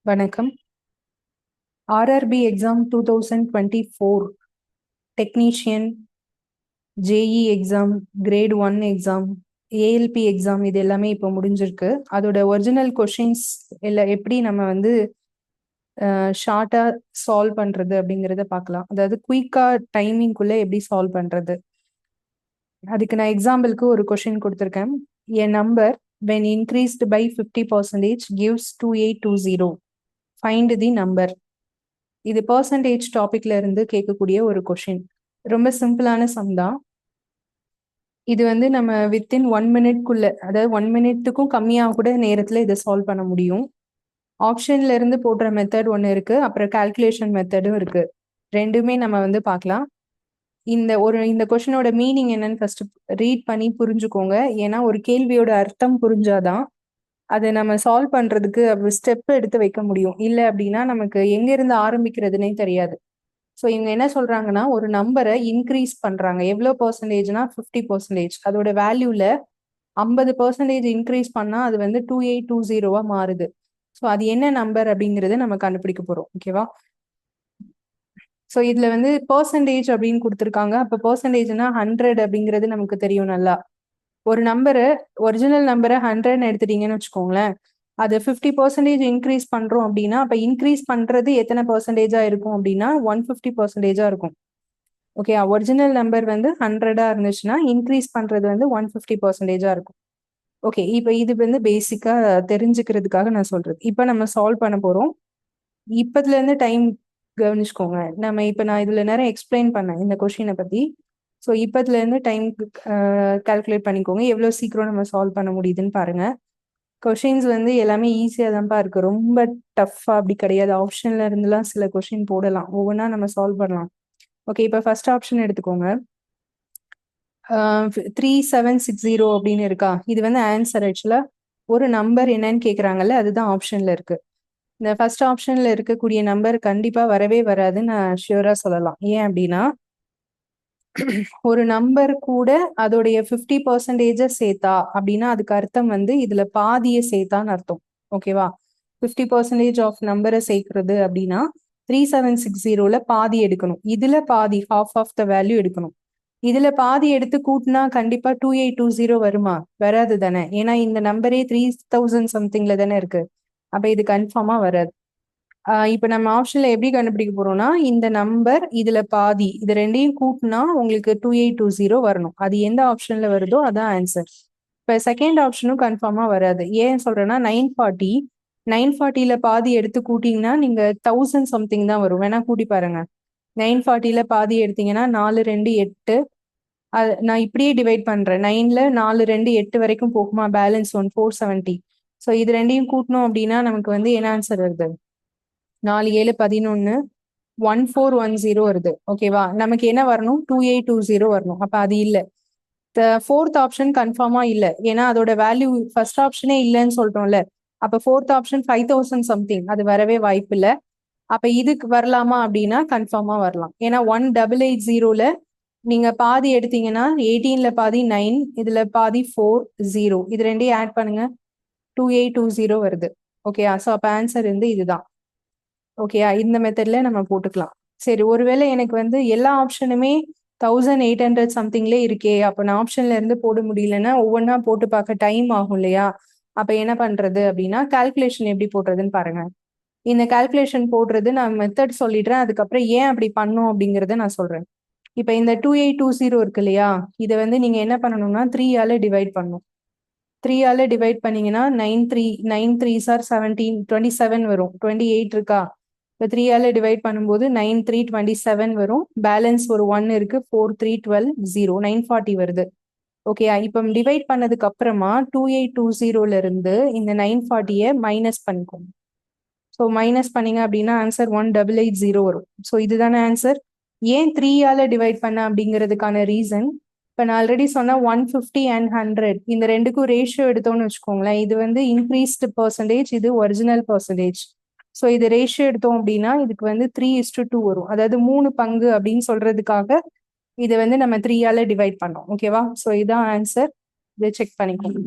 வணக்கம். RRB exam 2024 technician, JE exam, grade 1 exam, ALP exam இது எல்லாமே இப்போ முடிஞ்சிருக்கு. அதோட ஒரிஜினல் கொஷின்ஸ் இல்லை எப்படி நம்ம வந்து ஷார்ட்டாக சால்வ் பண்ணுறது அப்படிங்கிறத பார்க்கலாம். அதாவது குயிக்காக டைமிங்குள்ளே எப்படி சால்வ் பண்ணுறது. அதுக்கு நான் எக்ஸாம்பிளுக்கு ஒரு கொஷின் கொடுத்துருக்கேன். எ number when increased by 50% gives 2820. Find the number. இது பர்சன்டேஜ் டாபிக்ல இருந்து கேட்கக்கூடிய ஒரு கொஷின். ரொம்ப சிம்பிளான சம் தான். இது வந்து நம்ம வித்தின் 1 மினிட்குள்ள, அதாவது 1 மினிட்டுக்கும் கம்மியாக கூட நேரத்தில் இதை சால்வ் பண்ண முடியும். ஆப்ஷன்ல இருந்து போடுற மெத்தட் ஒன்று இருக்கு, அப்புறம் கால்குலேஷன் மெத்தடும் இருக்கு. ரெண்டுமே நம்ம வந்து பார்க்கலாம். இந்த கொஷினோட மீனிங் என்னன்னு ஃபர்ஸ்ட் ரீட் பண்ணி புரிஞ்சுக்கோங்க. ஏன்னா ஒரு கேள்வியோட அர்த்தம் புரிஞ்சாதான் அதை நம்ம சால்வ் பண்றதுக்கு ஸ்டெப் எடுத்து வைக்க முடியும். இல்லை அப்படின்னா நமக்கு எங்க இருந்து ஆரம்பிக்கிறதுனே தெரியாது. ஸோ இவங்க என்ன சொல்றாங்கன்னா, ஒரு நம்பரை இன்க்ரீஸ் பண்றாங்க. எவ்வளோ பர்சன்டேஜ்னா 50%. அதோட வேல்யூல 50% இன்க்ரீஸ் பண்ணா அது வந்து 2820 மாறுது. ஸோ அது என்ன நம்பர் அப்படிங்கறத நம்ம கண்டுபிடிக்க போறோம். ஓகேவா? ஸோ இதுல வந்து பர்சன்டேஜ் அப்படின்னு கொடுத்துருக்காங்க. அப்போ பர்சன்டேஜ்னா 100 அப்படிங்கிறது நமக்கு தெரியும் நல்லா. ஒரு நம்பரை, ஒரிஜினல் நம்பரை 100 எடுத்துட்டீங்கன்னு வச்சுக்கோங்களேன், அது 50% இன்க்ரீஸ் பண்றோம் அப்படின்னா அப்ப இன்க்ரீஸ் பண்றது எத்தனை பர்சன்டேஜா இருக்கும் அப்படின்னா 150% இருக்கும். ஓகே, ஒரிஜினல் நம்பர் வந்து 100 இருந்துச்சுன்னா இன்க்ரீஸ் பண்றது வந்து 150% இருக்கும். ஓகே, இப்போ இது வந்து பேசிக்கா தெரிஞ்சுக்கிறதுக்காக நான் சொல்றது. இப்போ நம்ம சால்வ் பண்ண போறோம். இப்பத்துல இருந்து டைம் கவனிச்சுக்கோங்க. நான் இதுல நேரம் எக்ஸ்பிளைன் பண்ணேன் இந்த கொஸ்டினை பத்தி. ஸோ இப்பத்துல இருந்து டைம் கால்குலேட் பண்ணிக்கோங்க, எவ்வளவு சீக்கிரம் நம்ம சால்வ் பண்ண முடியுதுன்னு பாருங்க. கொஷின்ஸ் வந்து எல்லாமே ஈஸியாக தான்ப்பா இருக்கு, ரொம்ப டஃப்பா அப்படி கிடையாது. ஆப்ஷன்ல இருந்துலாம் சில கொஷின் போடலாம், ஒவ்வொன்றா நம்ம சால்வ் பண்ணலாம். ஓகே, இப்போ ஃபர்ஸ்ட் ஆப்ஷன் எடுத்துக்கோங்க. 3760 அப்படின்னு இருக்கா. இது வந்து ஆன்சர். ஆக்சுவலா ஒரு நம்பர் என்னன்னு கேட்குறாங்கல்ல, அதுதான் ஆப்ஷன்ல இருக்கு. இந்த ஃபர்ஸ்ட் ஆப்ஷன்ல இருக்கக்கூடிய நம்பர் கண்டிப்பா வரவே வராதுன்னு நான் ஷியூரா சொல்லலாம். ஏன் அப்படின்னா ஒரு நம்பர் கூட அதோடைய 50% சேர்த்தா அப்படின்னா அதுக்கு அர்த்தம் வந்து இதுல பாதியை சேர்த்தான்னு அர்த்தம். ஓகேவா? 50% ஆஃப் நம்பரை சேர்க்கறது அப்படின்னா 3760ல பாதி எடுக்கணும். இதுல பாதி, ஹாஃப் ஆஃப் த வேல்யூ எடுக்கணும். இதுல பாதி எடுத்து கூட்டினா கண்டிப்பா 2820 வருமா? வராது தானே. ஏன்னா இந்த நம்பரே 3000 சம்திங்ல தானே இருக்கு. அப்ப இது கன்ஃபார்மா வராது. இப்ப நம்ம ஆப்ஷன்ல எப்படி கண்டுபிடிக்க போறோம்னா, இந்த நம்பர் இதுல பாதி, இது ரெண்டையும் கூட்டினா உங்களுக்கு 2820 வரணும். அது எந்த ஆப்ஷன்ல வருதோ அதான் ஆன்சர். இப்ப செகண்ட் ஆப்ஷனும் கன்ஃபார்மா வராது. ஏன் சொல்றேன்னா 940ல பாதி எடுத்து கூட்டிங்கன்னா நீங்க 1000 சம்திங் தான் வரும். வேணா கூட்டி பாருங்க. 940ல பாதி எடுத்தீங்கன்னா 4 2 8. நான் இப்படியே டிவைட் பண்றேன். 9ல 4 2 8 வரைக்கும் போகுமா, பேலன்ஸ் 1 470. ஸோ இது ரெண்டையும் கூட்டணும் அப்படின்னா நமக்கு வந்து என்ன ஆன்சர் வருது? 4 7 11 1410 வருது. ஓகேவா? நமக்கு என்ன வரணும்? 2820 வரணும். அப்ப அது இல்ல. ஃபோர்த் ஆப்ஷன் கன்ஃபார்மா இல்ல. ஏன்னா அதோட வேல்யூ ஃபர்ஸ்ட் ஆப்ஷனே இல்லைன்னு சொல்றோம்ல. அப்ப ஃபோர்த் ஆப்ஷன் 5000 சம்திங், அது வரவே வாய்ப்பு இல்ல. அப்ப இதுக்கு வரலாமா அப்படின்னா கன்ஃபார்மா வரலாம். ஏன்னா 1880ல நீங்க பாதி எடுத்தீங்கன்னா 18ல பாதி 9, இதுல பாதி 40. இது ரெண்டையும் ஆட் பண்ணுங்க, 2820 வருது. ஓகேயா? ஸோ அப்ப ஆன்சர் வந்து இதுதான். ஓகேயா? இந்த மெத்தட்ல நம்ம போட்டுக்கலாம். சரி, ஒருவேளை எனக்கு வந்து எல்லா ஆப்ஷனுமே 1800 சம்திங்லே இருக்கே, அப்ப நான் ஆப்ஷன்ல இருந்து போட முடியலன்னா ஒவ்வொன்றா போட்டு பார்க்க டைம் ஆகும் இல்லையா? அப்ப என்ன பண்றது அப்படின்னா கால்குலேஷன் எப்படி போடுறதுன்னு பாருங்க. இந்த கால்குலேஷன் போடுறது நான் மெத்தட் சொல்லிடுறேன், அதுக்கப்புறம் ஏன் அப்படி பண்ணும் அப்படிங்கறத நான் சொல்றேன். இப்ப இந்த 2820 இருக்கு இல்லையா, இதை வந்து நீங்க என்ன பண்ணணும்னா 3ஆல டிவைட் பண்ணணும். 3ஆல டிவைட் பண்ணீங்கன்னா 9 3s are 17, 27 வரும். 28 இருக்கா, இப்போ 3ஆல டிவைட் பண்ணும்போது 9 3 27 வரும். பேலன்ஸ் ஒரு 1 இருக்கு, 4 3 12 0 940 வருது. ஓகே, இப்போ டிவைட் பண்ணதுக்கு அப்புறமா 2820ல இருந்து இந்த 940யை மைனஸ் பண்ணிக்கோங்க. ஸோ மைனஸ் பண்ணீங்க அப்படின்னா ஆன்சர் 1880 வரும். ஸோ இதுதானே ஆன்சர். ஏன் 3ஆல டிவைட் பண்ண அப்படிங்கிறதுக்கான ரீசன், இப்போ நான் ஆல்ரெடி சொன்ன 150 and 100 இந்த ரெண்டுக்கும் ரேஷியோ எடுத்தோம்னு வச்சுக்கோங்களேன். இது வந்து இன்க்ரீஸ்டு பர்சன்டேஜ், இது ஒரிஜினல் பர்சன்டேஜ். ஸோ இது ரேஷியோ எடுத்தோம் அப்படின்னா இதுக்கு வந்து 3:2 வரும். அதாவது 3 பங்கு அப்படின்னு சொல்றதுக்காக இதை வந்து நம்ம 3ஆல டிவைட் பண்ணோம். ஓகேவா? ஸோ இதான் ஆன்சர். இதை செக் பண்ணிக்கோங்க.